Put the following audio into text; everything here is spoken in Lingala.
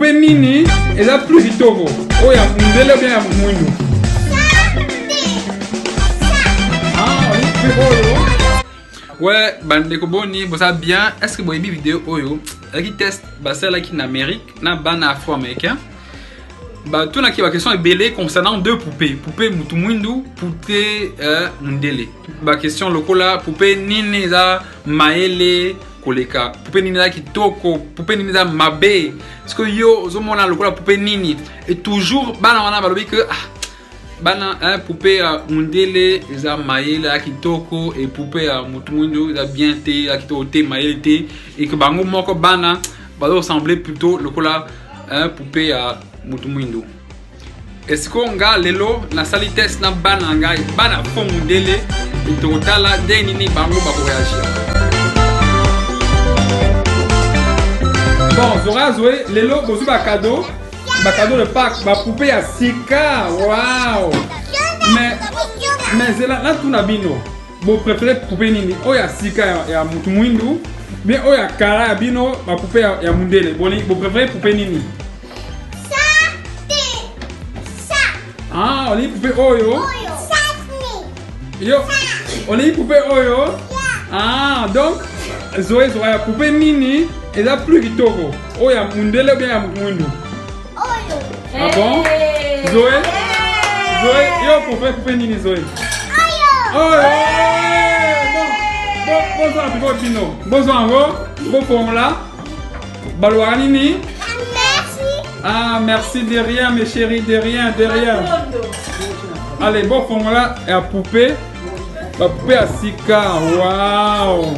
poupée nini et la plus kitoko. Oh ya mundele bien ya mwindu. Ah, oui, ouais, bandeko boni, vous savez bien, est-ce que vous avez vu vidéo oyo qui teste celle qui en Amérique, na ban afro-américain. Bah tout la question est belée concernant deux poupées, poupée mutumwindu, poupée mundele. Bah question lokola poupée nini za maele koleka, poupée nini za kitoko, poupée nini za mabe. Est-ce que yo zomona lokola poupée nini et toujours bana wana balobi que bana poupée mundele za maele ya kitoko et poupée mutumwindu za bien te ya kitoko te maele te et que bango moko bana va ressembler plutôt lokola poupée mutumwindu. Est-ce qu'on nga lelo na sali test na bana ngai bana fondele et totala denini bango ba réagir. Bon, zora zoé lelo bozu ba cadeau de Pâques, ba poupée ya sika. Wow. Mais là tout na bino. Bo préféré poupée nini? O ya sika ya mutumwindu, mais o ya kara ya bino ba poupée ya mundele. Bo préféré poupée nini? Ah, on est poupée oyo. Yo, on est poupée oyo. Ah, donc Zoé la poupée nini et la plus kitoko. Oh ya mundele ou bien ya mwindu. Ah bon? Zoé, yo poupée nini Zoé? Oyo. Bonsoir pour votre pino. Bonsoir bon formula. Baloa nini? Ah, merci de rien, mes chéris, de rien. Allez, bon, là, et la poupée à Sika, waouh!